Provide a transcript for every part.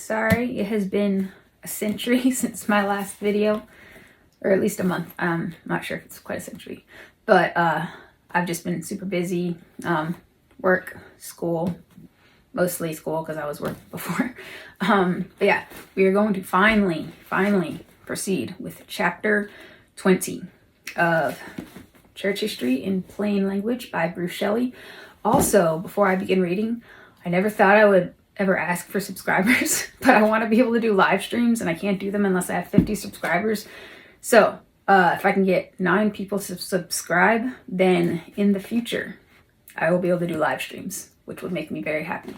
Sorry, it has been a century since my last video, or at least a month. I'm not sure if it's quite a century, but I've just been super busy. Work, school, mostly school because I was working before. But yeah, we are going to finally proceed with chapter 20 of Church History in Plain Language by Bruce Shelley. Also, before I begin reading, I never thought I would ever ask for subscribers, but I want to be able to do live streams and I can't do them unless I have 50 subscribers. So if I can get 9 people to subscribe, then in the future I will be able to do live streams, which would make me very happy.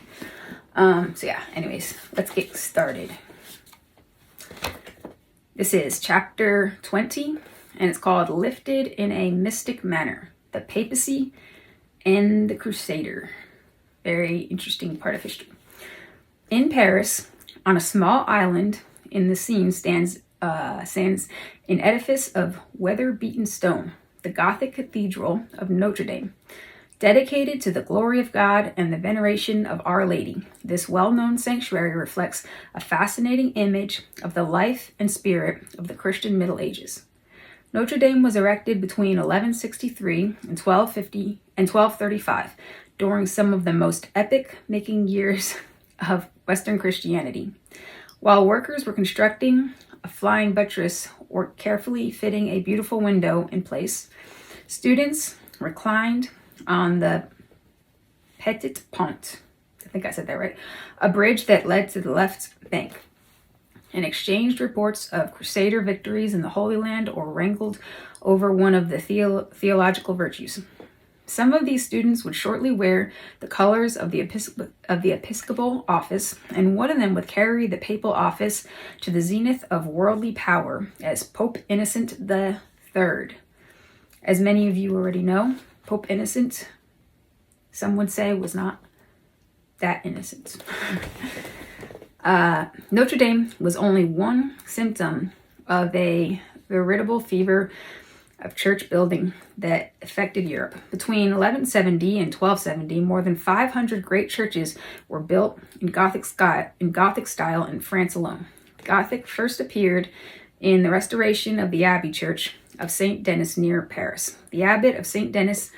So yeah, anyways, let's get started. This is chapter 20 and it's called Lifted in a Mystic Manner, the Papacy and the Crusader. Very interesting part of history. In Paris, on a small island in the Seine, stands an edifice of weather-beaten stone, the Gothic Cathedral of Notre Dame. Dedicated to the glory of God and the veneration of Our Lady, this well-known sanctuary reflects a fascinating image of the life and spirit of the Christian Middle Ages. Notre Dame was erected between 1163 and 1235, during some of the most epic-making years of Western Christianity. While workers were constructing a flying buttress or carefully fitting a beautiful window in place, students reclined on the Petit Pont, I think I said that right, a bridge that led to the left bank, and exchanged reports of Crusader victories in the Holy Land or wrangled over one of the theological virtues. Some of these students would shortly wear the colors of the episcopal office, and one of them would carry the papal office to the zenith of worldly power as Pope Innocent III. As many of you already know, Pope Innocent, some would say, was not that innocent. Notre Dame was only one symptom of a veritable fever of church building that affected Europe. Between 1170 and 1270, more than 500 great churches were built in Gothic style in France alone. Gothic first appeared in the restoration of the Abbey Church of Saint Denis near Paris. The abbot of Saint Denis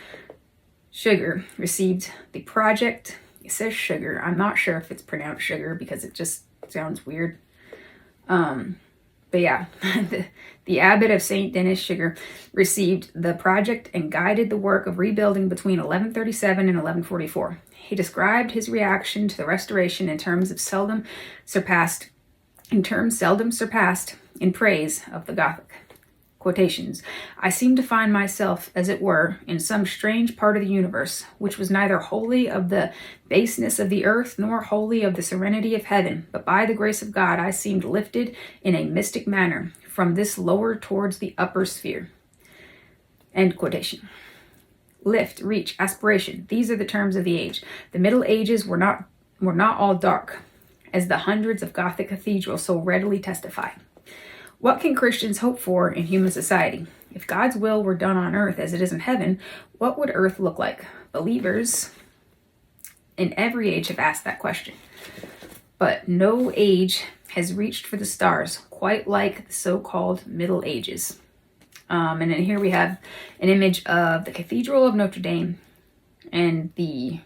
Sugar received the project. It says sugar. I'm not sure if it's pronounced sugar because it just sounds weird. But yeah, the abbot of Saint Denis Sugar received the project and guided the work of rebuilding between 1137 and 1144. He described his reaction to the restoration in terms seldom surpassed in praise of the Gothic. Quotations, I seemed to find myself, as it were, in some strange part of the universe, which was neither wholly of the baseness of the earth nor wholly of the serenity of heaven, but by the grace of God I seemed lifted in a mystic manner from this lower towards the upper sphere. End quotation. Lift, reach, aspiration. These are the terms of the age. The Middle Ages were not all dark, as the hundreds of Gothic cathedrals so readily testify. What can Christians hope for in human society? If God's will were done on earth as it is in heaven, what would earth look like? Believers in every age have asked that question. But no age has reached for the stars quite like the so-called Middle Ages. And then here we have an image of the Cathedral of Notre Dame and the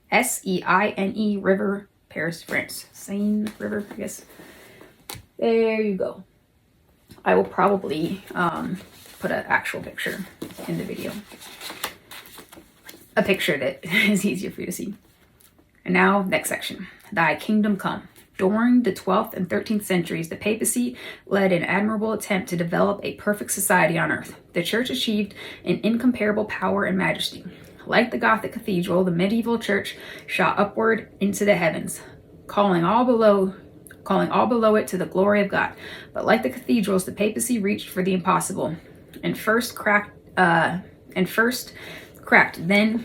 Seine River, Paris, France. Seine River, I guess. There you go. I will probably put an actual picture in the video. A picture that is easier for you to see. And now, next section. Thy kingdom come. During the 12th and 13th centuries, the papacy led an admirable attempt to develop a perfect society on earth. The church achieved an incomparable power and majesty. Like the Gothic cathedral, the medieval church shot upward into the heavens, calling all below it to the glory of God. But like the cathedrals, the papacy reached for the impossible, and first cracked, then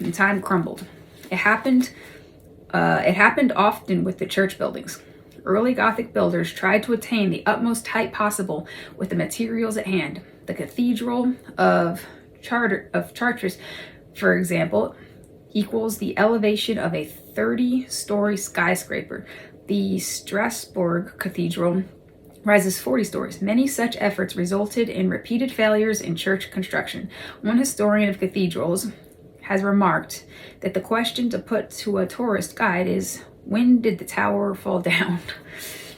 in time crumbled. It happened often with the church buildings. Early Gothic builders tried to attain the utmost height possible with the materials at hand. The Cathedral of Chartres, for example, equals the elevation of a 30-story skyscraper. The Strasbourg Cathedral rises 40 stories. Many such efforts resulted in repeated failures in church construction. One historian of cathedrals has remarked that the question to put to a tourist guide is, when did the tower fall down?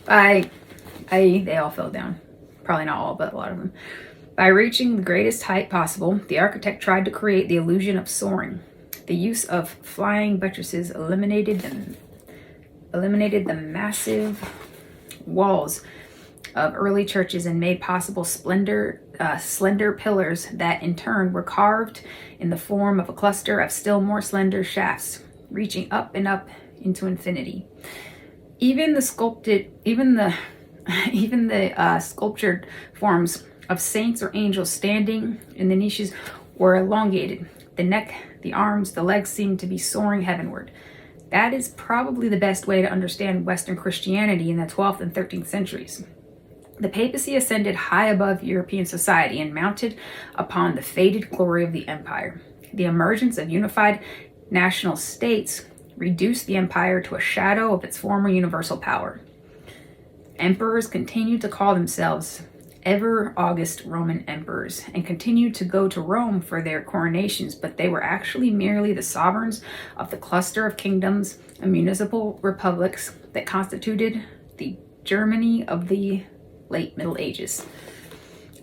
They all fell down. Probably not all, but a lot of them. By reaching the greatest height possible, the architect tried to create the illusion of soaring. The use of flying buttresses eliminated the massive walls of early churches and made possible slender pillars that in turn were carved in the form of a cluster of still more slender shafts, reaching up and up into infinity. Even the sculptured forms of saints or angels standing in the niches were elongated. The neck, the arms, the legs seemed to be soaring heavenward. That is probably the best way to understand Western Christianity in the 12th and 13th centuries. The papacy ascended high above European society and mounted upon the faded glory of the empire. The emergence of unified national states reduced the empire to a shadow of its former universal power. Emperors continued to call themselves ever august Roman emperors and continued to go to Rome for their coronations, but they were actually merely the sovereigns of the cluster of kingdoms and municipal republics that constituted the Germany of the late Middle Ages.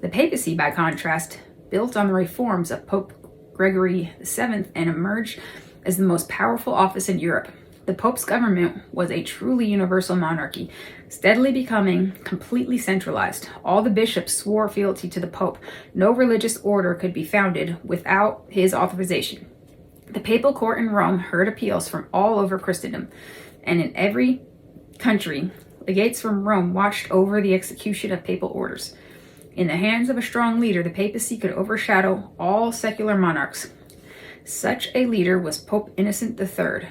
The papacy, by contrast, built on the reforms of Pope Gregory VII and emerged as the most powerful office in Europe. The Pope's government was a truly universal monarchy, steadily becoming completely centralized. All the bishops swore fealty to the Pope. No religious order could be founded without his authorization. The papal court in Rome heard appeals from all over Christendom, and in every country, legates from Rome watched over the execution of papal orders. In the hands of a strong leader, the papacy could overshadow all secular monarchs. Such a leader was Pope Innocent III,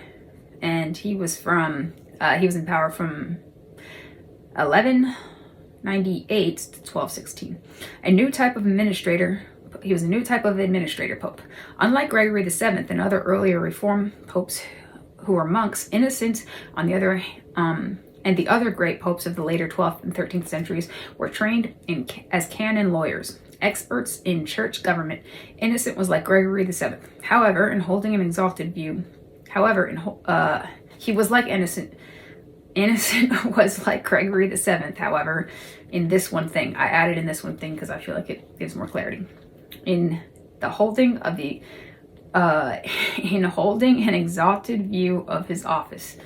and he was in power from 1198 to 1216. He was a new type of administrator pope. Unlike Gregory VII and other earlier reform popes who were monks, Innocent, on the other and the other great popes of the later 12th and 13th centuries were trained as canon lawyers, experts in church government. Innocent was like Gregory VII. However, in holding an exalted view, he was like Innocent. Innocent was like Gregory VII, however, in this one thing. I added in this one thing because I feel like it gives more clarity. In holding an exalted view of his office.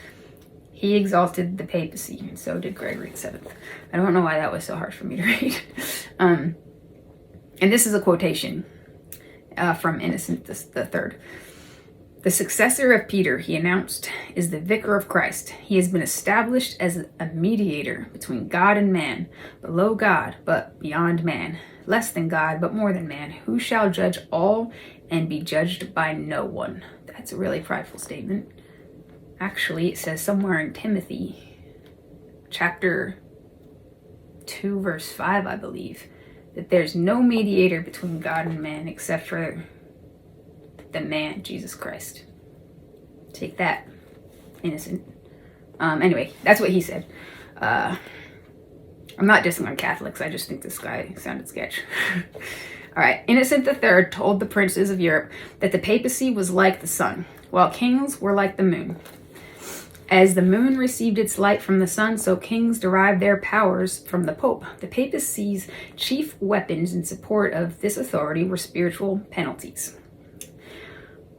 He exalted the papacy, and so did Gregory VII. I don't know why that was so hard for me to read. And this is a quotation from Innocent III. The successor of Peter, he announced, is the vicar of Christ. He has been established as a mediator between God and man, below God, but beyond man, less than God, but more than man, who shall judge all and be judged by no one. That's a really prideful statement. Actually, it says somewhere in Timothy, chapter 2, verse 5, I believe, that there's no mediator between God and man except for the man, Jesus Christ. Take that, Innocent. Anyway, that's what he said. I'm not dissing on Catholics. I just think this guy sounded sketch. All right. Innocent III told the princes of Europe that the papacy was like the sun, while kings were like the moon. As the moon received its light from the sun, so kings derived their powers from the Pope. The papacy's chief weapons in support of this authority were spiritual penalties.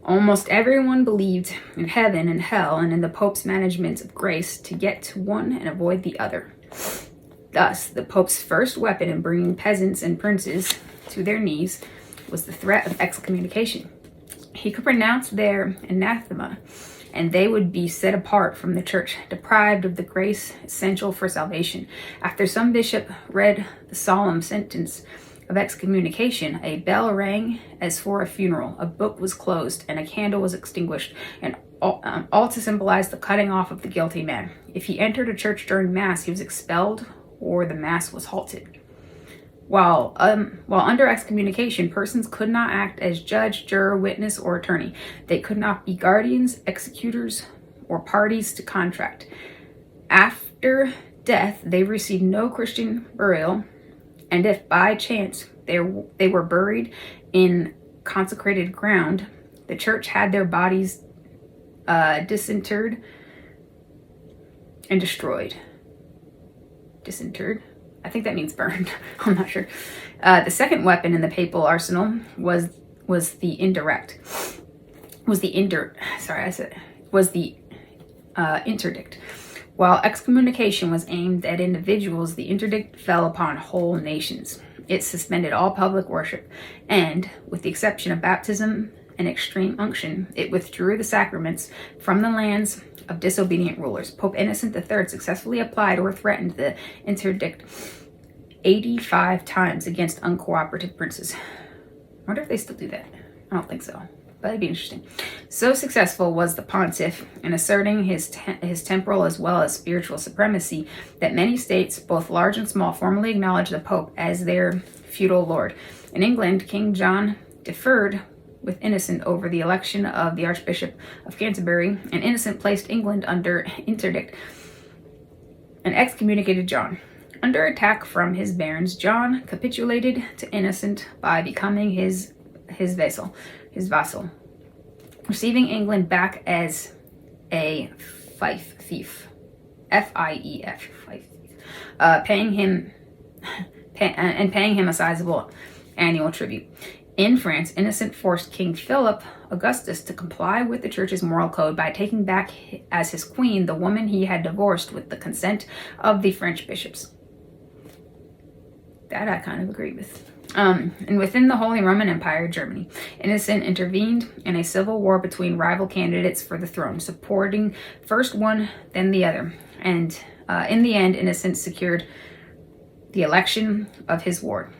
Almost everyone believed in heaven and hell and in the Pope's management of grace to get to one and avoid the other. Thus, the Pope's first weapon in bringing peasants and princes to their knees was the threat of excommunication. He could pronounce their anathema, and they would be set apart from the church, deprived of the grace essential for salvation. After some bishop read the solemn sentence of excommunication, a bell rang as for a funeral, a book was closed, and a candle was extinguished, and all to symbolize the cutting off of the guilty man. If he entered a church during Mass, he was expelled or the Mass was halted. While under excommunication, persons could not act as judge, juror, witness, or attorney. They could not be guardians, executors, or parties to contract. After death, they received no Christian burial, and if by chance they were buried in consecrated ground, the church had their bodies disinterred and destroyed. Disinterred? I think that means burned. I'm not sure. The second weapon in the papal arsenal was the interdict. While excommunication was aimed at individuals, the interdict fell upon whole nations. It suspended all public worship, and, with the exception of baptism and extreme unction, it withdrew the sacraments from the lands of disobedient rulers. Pope Innocent III successfully applied or threatened the interdict 85 times against uncooperative princes. I wonder if they still do that. I don't think so, but it'd be interesting. So successful was the pontiff in asserting his temporal as well as spiritual supremacy that many states, both large and small, formally acknowledged the Pope as their feudal lord. In England, King John deferred with Innocent over the election of the Archbishop of Canterbury, and Innocent placed England under interdict and excommunicated John. Under attack from his barons, John capitulated to Innocent by becoming his vassal, receiving England back as a fief, F-I-E-F, paying him a sizable annual tribute. In France, Innocent forced King Philip Augustus to comply with the church's moral code by taking back as his queen the woman he had divorced with the consent of the French bishops. That I kind of agree with. And within the Holy Roman Empire, Germany, Innocent intervened in a civil war between rival candidates for the throne, supporting first one, then the other. And in the end, Innocent secured the election of his ward,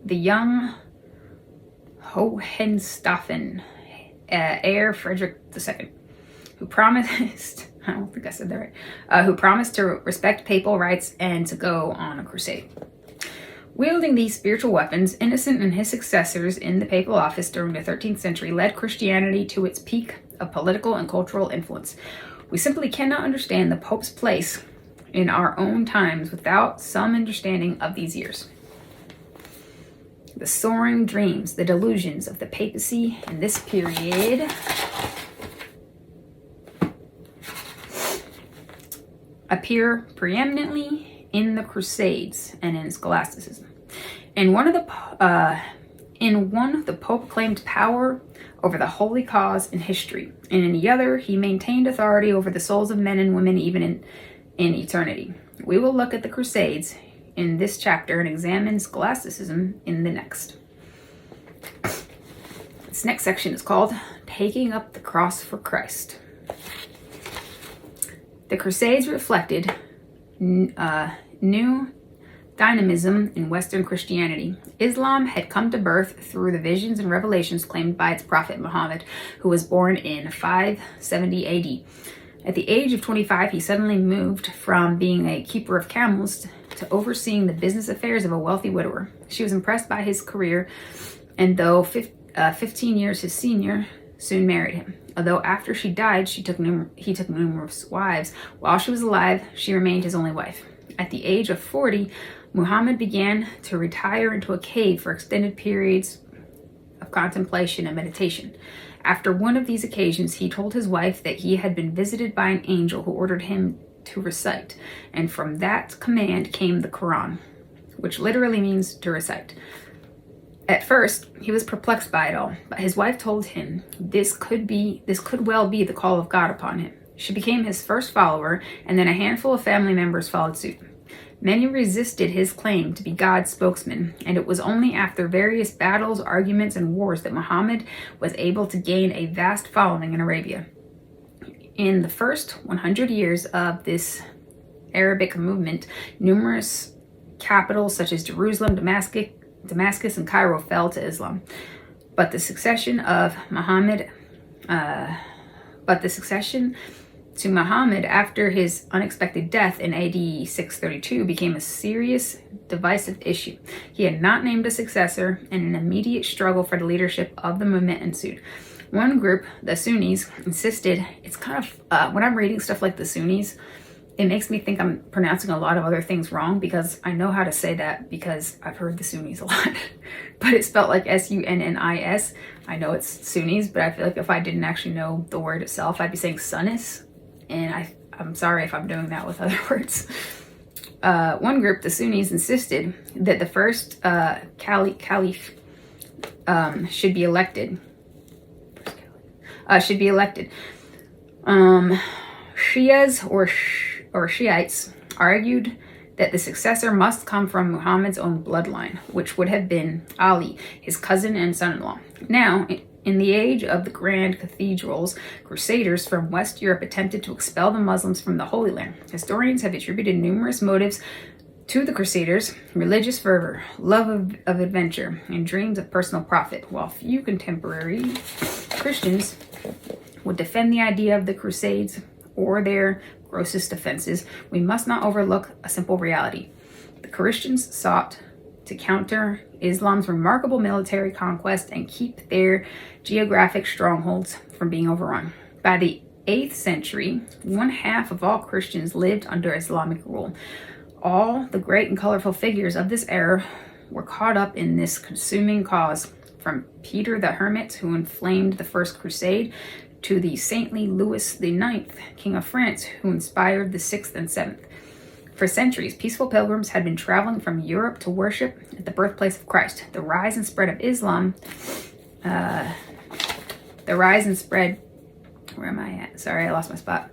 the young Hohenstaufen heir Frederick II, who promised, I don't think I said that right, who promised to respect papal rights and to go on a crusade. Wielding these spiritual weapons, Innocent and his successors in the papal office during the 13th century led Christianity to its peak of political and cultural influence. We simply cannot understand the Pope's place in our own times without some understanding of these years. The soaring dreams, the delusions of the papacy in this period appear preeminently in the Crusades and in scholasticism. In one, the Pope claimed power over the holy cause in history, and in the other, he maintained authority over the souls of men and women even in eternity. We will look at the Crusades in this chapter and examine scholasticism in the next. This next section is called Taking Up the Cross for Christ. The Crusades reflected new dynamism in Western Christianity. Islam had come to birth through the visions and revelations claimed by its prophet Muhammad, who was born in 570 AD. At the age of 25, he suddenly moved from being a keeper of camels to overseeing the business affairs of a wealthy widower. She was impressed by his career, and though 15 years his senior, soon married him. Although after she died, he took numerous wives. While she was alive, she remained his only wife. At the age of 40, Muhammad began to retire into a cave for extended periods of contemplation and meditation. After one of these occasions, he told his wife that he had been visited by an angel who ordered him to recite, and from that command came the Quran, which literally means to recite. At first, he was perplexed by it all, but his wife told him this could well be the call of God upon him. She became his first follower, and then a handful of family members followed suit. Many resisted his claim to be God's spokesman, and it was only after various battles, arguments, and wars that Muhammad was able to gain a vast following in Arabia. In the first 100 years of this Arabic movement, numerous capitals such as Jerusalem, Damascus, and Cairo fell to Islam. But the succession to Muhammad after his unexpected death in AD 632 became a serious, divisive issue. He had not named a successor, and an immediate struggle for the leadership of the movement ensued. One group, the Sunnis, insisted, it's kind of, when I'm reading stuff like the Sunnis, it makes me think I'm pronouncing a lot of other things wrong, because I know how to say that because I've heard the Sunnis a lot. But it's spelled like Sunnis. I know it's Sunnis, but I feel like if I didn't actually know the word itself, I'd be saying sunnis. And I'm sorry if I'm doing that with other words. One group, the Sunnis, insisted that the first caliph should be elected. Shias or Shiites argued that the successor must come from Muhammad's own bloodline, which would have been Ali, his cousin and son-in-law. Now, in the age of the grand cathedrals, Crusaders from West Europe attempted to expel the Muslims from the Holy Land. Historians have attributed numerous motives to the Crusaders: religious fervor, love of adventure, and dreams of personal profit, while few contemporary Christians would defend the idea of the Crusades or their grossest offenses. We must not overlook a simple reality. The Christians sought to counter Islam's remarkable military conquest and keep their geographic strongholds from being overrun. By the 8th century, 1/2 of all Christians lived under Islamic rule. All the great and colorful figures of this era were caught up in this consuming cause, from Peter the Hermit, who inflamed the First Crusade, to the saintly Louis IX, King of France, who inspired the 6th and 7th. For centuries, peaceful pilgrims had been traveling from Europe to worship at the birthplace of Christ. The rise and spread of Islam, where am I at? Sorry, I lost my spot.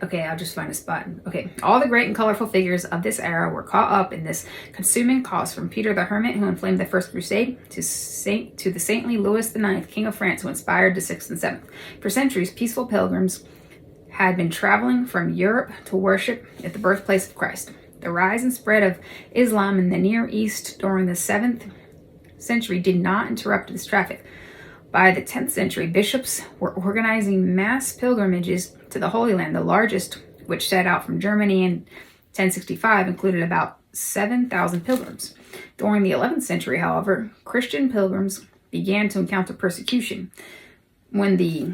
Okay, I'll just find a spot. Okay, all the great and colorful figures of this era were caught up in this consuming cause, from Peter the Hermit, who inflamed the First Crusade, to the saintly Louis IX, King of France, who inspired the 6th and 7th. For centuries, peaceful pilgrims had been traveling from Europe to worship at the birthplace of Christ. The rise and spread of Islam in the Near East during the 7th century did not interrupt this traffic. By the 10th century, bishops were organizing mass pilgrimages to the Holy Land. The largest, which set out from Germany in 1065, included about 7,000 pilgrims. During the 11th century, however, Christian pilgrims began to encounter persecution when the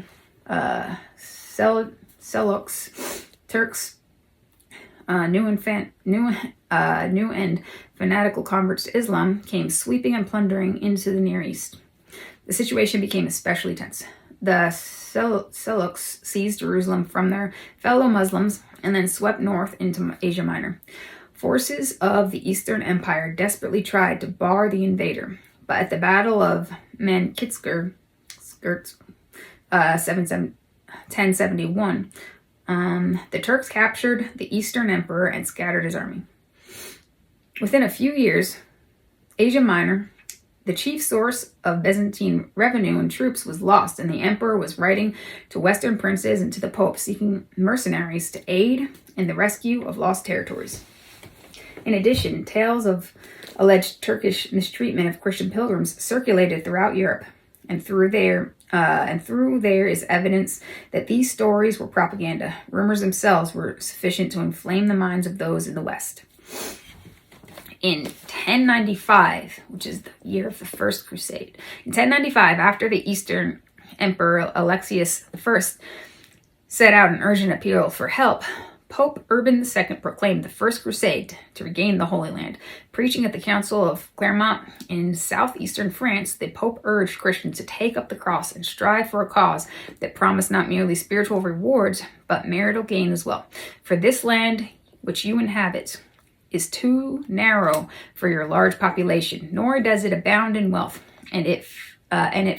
Seljuks Turks, new and fanatical converts to Islam, came sweeping and plundering into the Near East. The situation became especially tense. The Seljuks seized Jerusalem from their fellow Muslims and then swept north into Asia Minor. Forces of the Eastern Empire desperately tried to bar the invader, but at the Battle of Mankitzker, 1071, the Turks captured the Eastern Emperor and scattered his army. Within a few years, Asia Minor, the chief source of Byzantine revenue and troops, was lost, and the emperor was writing to Western princes and to the Pope, seeking mercenaries to aid in the rescue of lost territories. In addition, tales of alleged Turkish mistreatment of Christian pilgrims circulated throughout Europe, and through there is evidence that these stories were propaganda. Rumors themselves were sufficient to inflame the minds of those in the West. In 1095, which is the year of the First Crusade, in 1095, after the Eastern Emperor Alexius I set out an urgent appeal for help, Pope Urban II proclaimed the First Crusade to regain the Holy Land. Preaching at the Council of Clermont in southeastern France, the Pope urged Christians to take up the cross and strive for a cause that promised not merely spiritual rewards, but marital gain as well. For this land which you inhabit is too narrow for your large population, nor does it abound in wealth, and it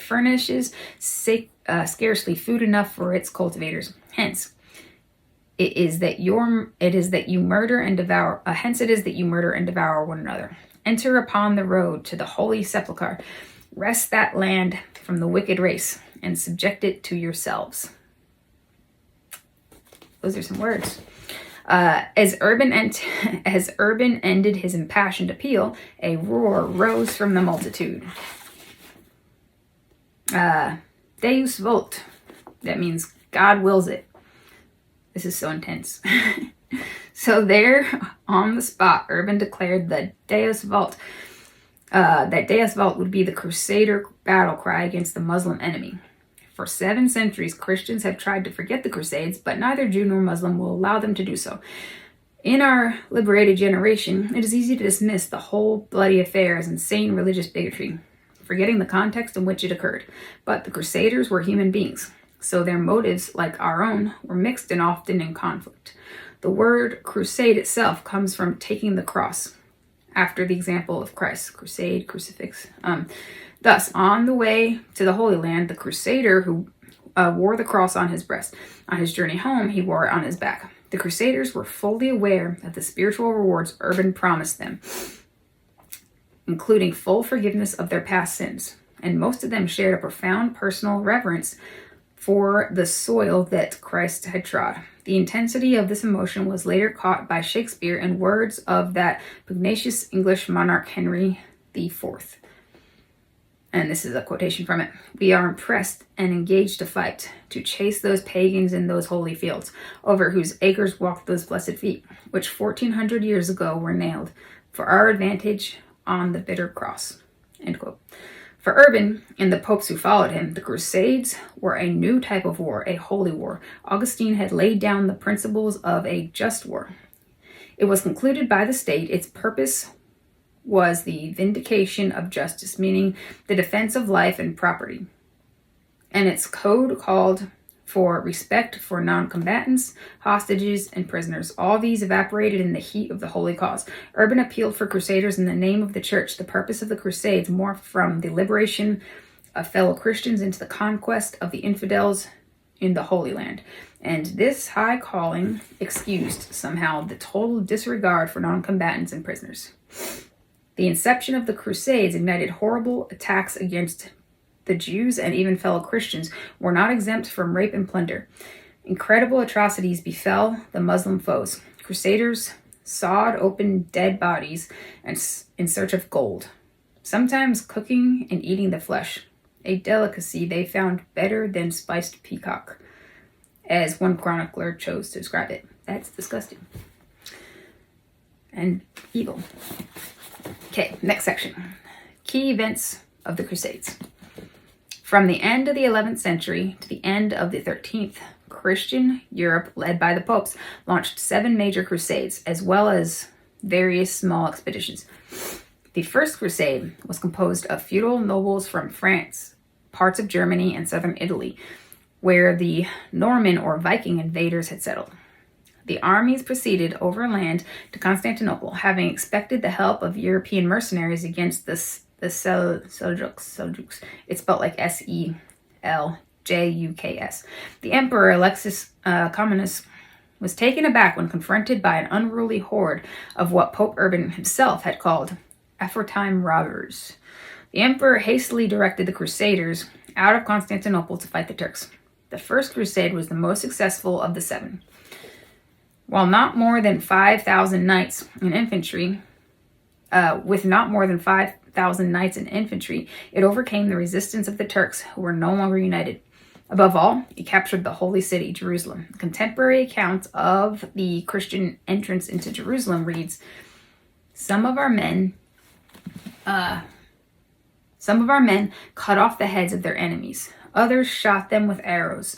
furnishes scarcely food enough for its cultivators. Hence, it is that you murder and devour one another. Enter upon the road to the Holy Sepulchre, wrest that land from the wicked race, and subject it to yourselves. Those are some words. As Urban ended his impassioned appeal, a roar rose from the multitude. Deus vult. That means God wills it. This is so intense. So there, on the spot, Urban declared that Deus vult would be the Crusader battle cry against the Muslim enemy. For 7 centuries, Christians have tried to forget the Crusades, but neither Jew nor Muslim will allow them to do so. In our liberated generation, it is easy to dismiss the whole bloody affair as insane religious bigotry, forgetting the context in which it occurred. But the Crusaders were human beings, so their motives, like our own, were mixed and often in conflict. The word crusade itself comes from taking the cross, after the example of Christ. Crusade, crucifix. Thus, on the way to the Holy Land, the Crusader who wore the cross on his breast. On his journey home, he wore it on his back. The Crusaders were fully aware of the spiritual rewards Urban promised them, including full forgiveness of their past sins, and most of them shared a profound personal reverence for the soil that Christ had trod. The intensity of this emotion was later caught by Shakespeare in words of that pugnacious English monarch Henry IV. And this is a quotation from it. "We are impressed and engaged to fight, to chase those pagans in those holy fields, over whose acres walked those blessed feet, which 1400 years ago were nailed for our advantage on the bitter cross." End quote. For Urban and the popes who followed him, the Crusades were a new type of war, a holy war. Augustine had laid down the principles of a just war. It was concluded by the state. Its purpose was the vindication of justice, meaning the defense of life and property. And its code called for respect for non-combatants, hostages, and prisoners. All these evaporated in the heat of the holy cause. Urban appealed for crusaders in the name of the church. The purpose of the Crusades morphed from the liberation of fellow Christians into the conquest of the infidels in the Holy Land. And this high calling excused somehow the total disregard for non-combatants and prisoners. The inception of the Crusades ignited horrible attacks against the Jews, and even fellow Christians were not exempt from rape and plunder. Incredible atrocities befell the Muslim foes. Crusaders sawed open dead bodies in search of gold, sometimes cooking and eating the flesh, a delicacy they found better than spiced peacock, as one chronicler chose to describe it. That's disgusting and evil. Okay, next section. Key events of the Crusades. From the end of the 11th century to the end of the 13th, Christian Europe, led by the popes, launched 7 major crusades, as well as various small expeditions. The First Crusade was composed of feudal nobles from France, parts of Germany, and southern Italy, where the Norman or Viking invaders had settled. The armies proceeded overland to Constantinople, having expected the help of European mercenaries against the Seljuks. It's spelled like Seljuks. The Emperor Alexis Comnenus was taken aback when confronted by an unruly horde of what Pope Urban himself had called aforetime robbers. The Emperor hastily directed the Crusaders out of Constantinople to fight the Turks. The First Crusade was the most successful of the 7. While not more than 5,000 knights and infantry, it overcame the resistance of the Turks, who were no longer united. Above all, it captured the holy city, Jerusalem. A contemporary account of the Christian entrance into Jerusalem reads, Some of our men cut off the heads of their enemies. Others shot them with arrows,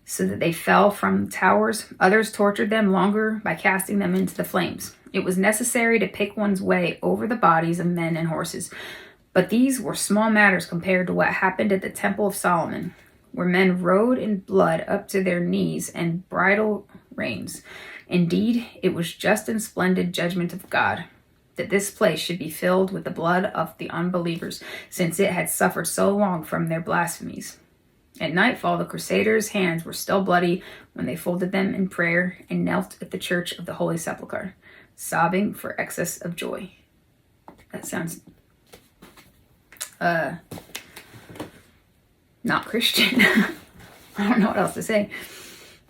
so that they fell from towers. Others tortured them longer by casting them into the flames. It was necessary to pick one's way over the bodies of men and horses. But these were small matters compared to what happened at the Temple of Solomon, where men rode in blood up to their knees and bridle reins. Indeed, it was just and splendid judgment of God that this place should be filled with the blood of the unbelievers, since it had suffered so long from their blasphemies. At nightfall, the Crusaders' hands were still bloody when they folded them in prayer and knelt at the Church of the Holy Sepulchre, sobbing for excess of joy. That sounds not Christian. I don't know what else to say.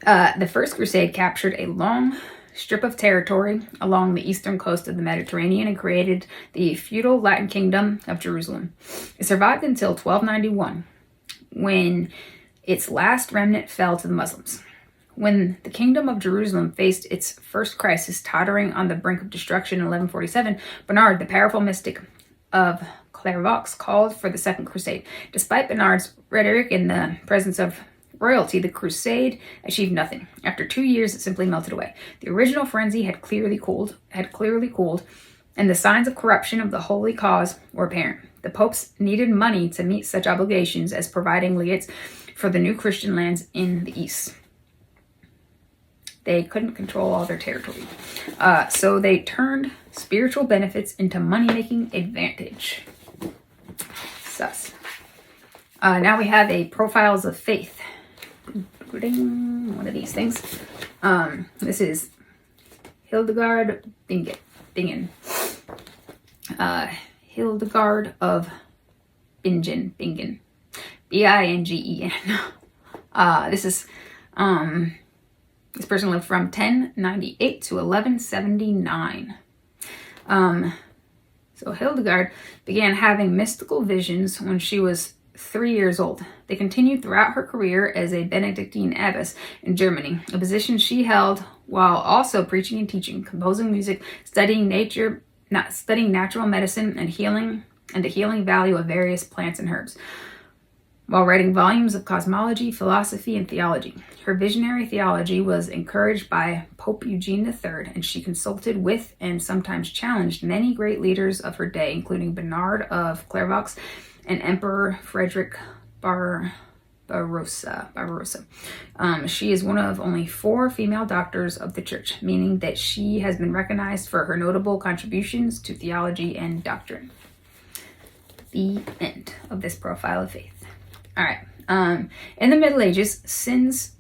The First Crusade captured a long strip of territory along the eastern coast of the Mediterranean and created the feudal Latin kingdom of Jerusalem. It survived until 1291, when its last remnant fell to the Muslims. When the kingdom of Jerusalem faced its first crisis, tottering on the brink of destruction in 1147, Bernard, the powerful mystic, of Clairvaux called for the Second Crusade. Despite Bernard's rhetoric in the presence of royalty, the crusade achieved nothing. After 2 years, it simply melted away. The original frenzy had clearly cooled, and the signs of corruption of the holy cause were apparent. The popes needed money to meet such obligations as providing legates for the new Christian lands in the east. They couldn't control all their territory. So they turned spiritual benefits into money-making advantage. Sus. Now we have a Profiles of Faith. One of these things. This is Hildegard Bingen. Hildegard of Bingen. Bingen. This person lived from 1098 to 1179. So Hildegard began having mystical visions when she was 3 years old. They continued throughout her career as a Benedictine abbess in Germany, a position she held while also preaching and teaching, composing music, studying natural medicine and the healing value of various plants and herbs, while writing volumes of cosmology, philosophy, and theology. Her visionary theology was encouraged by Pope Eugene III, and she consulted with and sometimes challenged many great leaders of her day, including Bernard of Clairvaux and Emperor Frederick Barbarossa. She is one of only 4 female doctors of the church, meaning that she has been recognized for her notable contributions to theology and doctrine. The end of this profile of faith. All right. In the Middle Ages, sins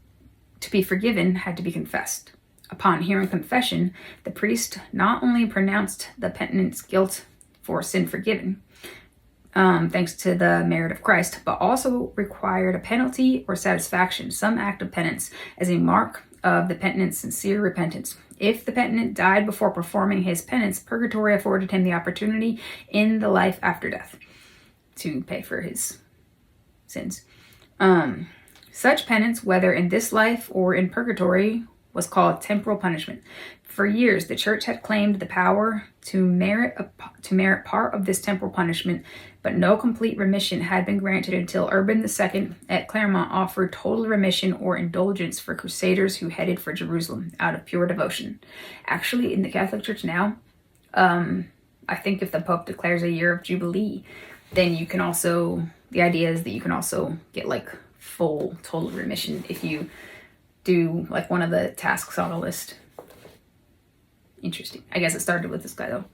to be forgiven had to be confessed. Upon hearing confession, the priest not only pronounced the penitent's guilt for sin forgiven, thanks to the merit of Christ, but also required a penalty or satisfaction, some act of penance, as a mark of the penitent's sincere repentance. If the penitent died before performing his penance, purgatory afforded him the opportunity in the life after death to pay for his sins. Such penance, whether in this life or in purgatory, was called temporal punishment. For years, the church had claimed the power to merit part of this temporal punishment, but no complete remission had been granted until Urban II at Clermont offered total remission or indulgence for crusaders who headed for Jerusalem out of pure devotion. Actually, in the Catholic Church now, I think if the Pope declares a year of Jubilee, then you can also, the idea is that you can also get like full total remission if you do like one of the tasks on a list. Interesting. I guess it started with this guy though.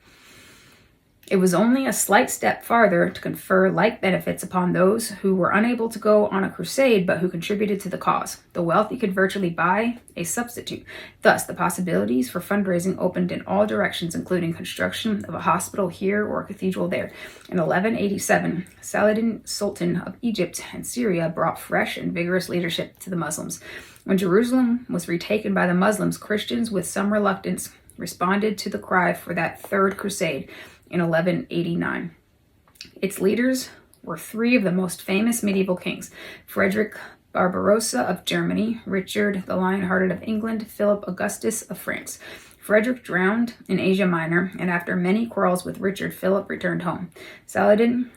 It was only a slight step farther to confer like benefits upon those who were unable to go on a crusade but who contributed to the cause. The wealthy could virtually buy a substitute. Thus, the possibilities for fundraising opened in all directions, including construction of a hospital here or a cathedral there. In 1187, Saladin, Sultan of Egypt and Syria, brought fresh and vigorous leadership to the Muslims. When Jerusalem was retaken by the Muslims, Christians, with some reluctance, responded to the cry for that Third Crusade in 1189. Its leaders were 3 of the most famous medieval kings: Frederick Barbarossa of Germany, Richard the Lion-Hearted of England, Philip Augustus of France. Frederick drowned in Asia Minor, and after many quarrels with Richard, Philip returned home. Saladin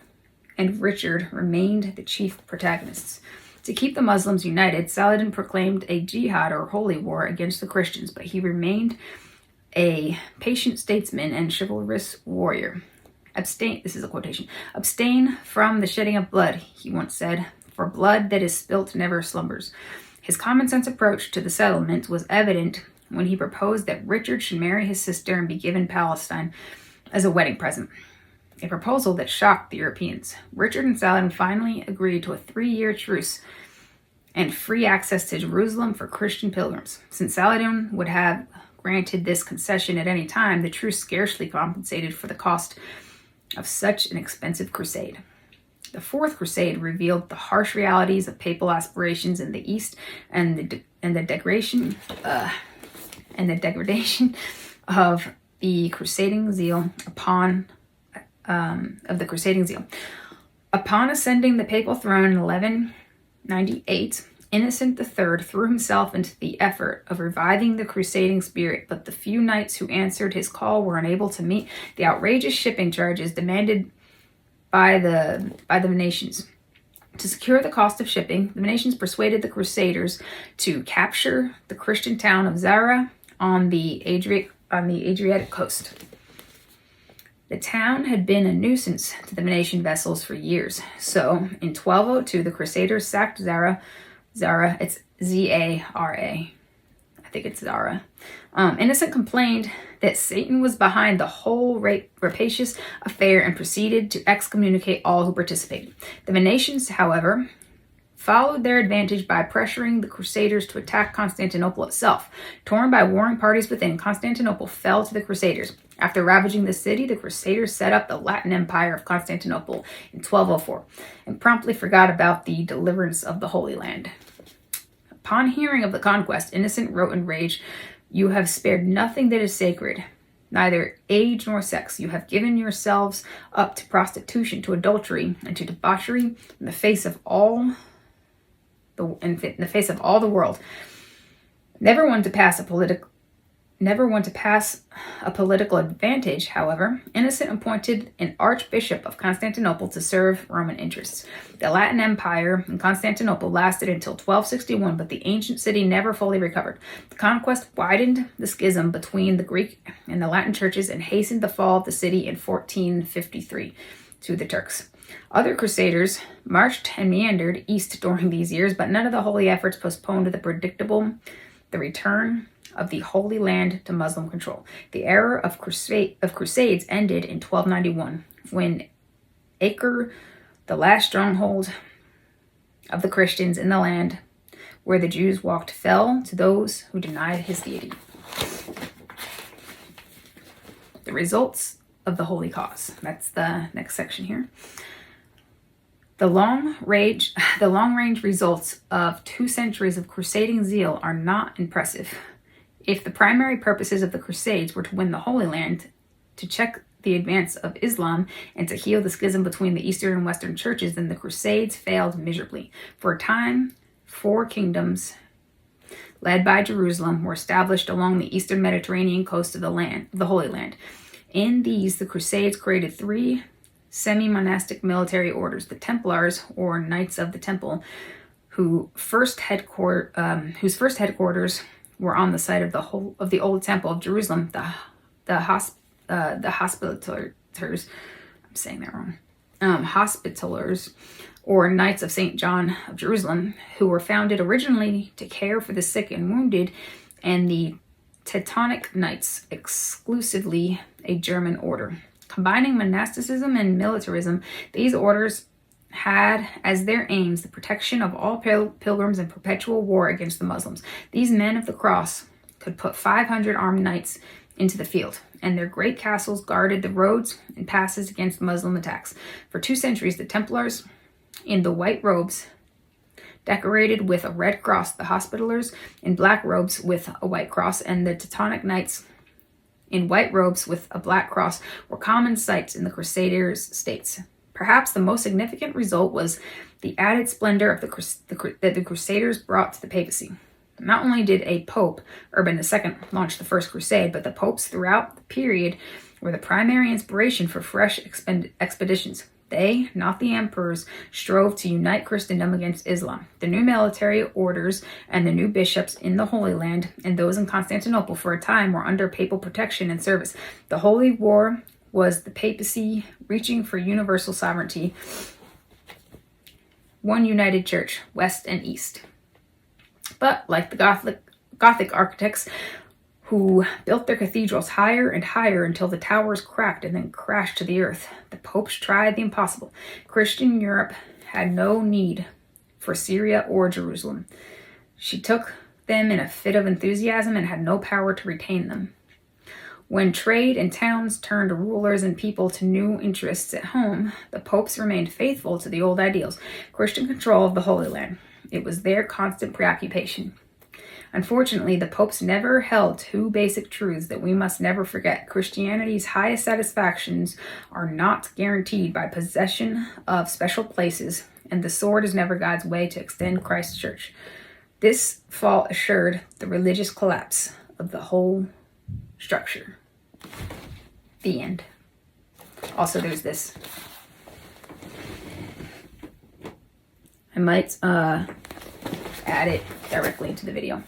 and Richard remained the chief protagonists. To keep the Muslims united, Saladin proclaimed a jihad or holy war against the Christians, but he remained a patient statesman and chivalrous warrior. This is a quotation, abstain from the shedding of blood, he once said, for blood that is spilt never slumbers. His common sense approach to the settlement was evident when he proposed that Richard should marry his sister and be given Palestine as a wedding present, a proposal that shocked the Europeans. Richard and Saladin finally agreed to a 3-year truce and free access to Jerusalem for Christian pilgrims. Since Saladin would have granted this concession at any time, the truce scarcely compensated for the cost of such an expensive crusade. The Fourth Crusade revealed the harsh realities of papal aspirations in the East and the degradation of the crusading zeal Upon ascending the papal throne in 1198, Innocent III threw himself into the effort of reviving the crusading spirit, but the few knights who answered his call were unable to meet the outrageous shipping charges demanded by the Venetians. To secure the cost of shipping, the Venetians persuaded the Crusaders to capture the Christian town of Zara on the Adriatic coast. The town had been a nuisance to the Venetian vessels for years, so in 1202 the Crusaders sacked Zara. It's Zara. I think it's Zara. Innocent complained that Satan was behind the whole rapacious affair and proceeded to excommunicate all who participated. The Venetians, however, followed their advantage by pressuring the Crusaders to attack Constantinople itself. Torn by warring parties within, Constantinople fell to the Crusaders. After ravaging the city, the Crusaders set up the Latin Empire of Constantinople in 1204 and promptly forgot about the deliverance of the Holy Land. Upon hearing of the conquest, Innocent wrote in rage, "You have spared nothing that is sacred, neither age nor sex. You have given yourselves up to prostitution, to adultery, and to debauchery in the face of all the world. Never one to pass a political advantage, however, Innocent appointed an archbishop of Constantinople to serve Roman interests. The Latin Empire in Constantinople lasted until 1261, but the ancient city never fully recovered. The conquest widened the schism between the Greek and the Latin churches and hastened the fall of the city in 1453 to the Turks. Other crusaders marched and meandered east during these years, but none of the holy efforts postponed the return of the Holy Land to Muslim control. The era of crusades ended in 1291, when Acre, the last stronghold of the Christians in the land where the Jews walked, fell to those who denied his deity. The results of the holy cause. That's the next section here. The long-range results of 2 centuries of crusading zeal are not impressive. If the primary purposes of the Crusades were to win the Holy Land, to check the advance of Islam, and to heal the schism between the Eastern and Western churches, then the Crusades failed miserably. For a time, 4 kingdoms, led by Jerusalem, were established along the Eastern Mediterranean coast of the Holy Land. In these, the Crusades created 3 semi-monastic military orders: the Templars, or Knights of the Temple, whose first headquarters were on the site of the old Temple of Jerusalem. The Hospitallers, I'm saying that wrong. Hospitallers, or Knights of St. John of Jerusalem, who were founded originally to care for the sick and wounded, and the Teutonic Knights, exclusively a German order. Combining monasticism and militarism, these orders had as their aims the protection of all pilgrims and perpetual war against the Muslims. These men of the cross could put 500 armed knights into the field, and their great castles guarded the roads and passes against Muslim attacks. For 2 centuries, the Templars, in the white robes decorated with a red cross, the Hospitallers in black robes with a white cross, and the Teutonic Knights in white robes with a black cross, were common sights in the Crusaders' states. Perhaps the most significant result was the added splendor of that the Crusaders brought to the papacy. Not only did a Pope, Urban II, launch the First Crusade, but the popes throughout the period were the primary inspiration for fresh expeditions. They, not the emperors, strove to unite Christendom against Islam. The new military orders and the new bishops in the Holy Land and those in Constantinople for a time were under papal protection and service. The Holy War was the papacy reaching for universal sovereignty, one united church, west and east. But like the Gothic architects, who built their cathedrals higher and higher until the towers cracked and then crashed to the earth, the popes tried the impossible. Christian Europe had no need for Syria or Jerusalem. She took them in a fit of enthusiasm and had no power to retain them. When trade and towns turned rulers and people to new interests at home, the popes remained faithful to the old ideals: Christian control of the Holy Land. It was their constant preoccupation. Unfortunately, the popes never held 2 basic truths that we must never forget. Christianity's highest satisfactions are not guaranteed by possession of special places, and the sword is never God's way to extend Christ's church. This fault assured the religious collapse of the whole structure. The end. Also, there's this I might add it directly into the video.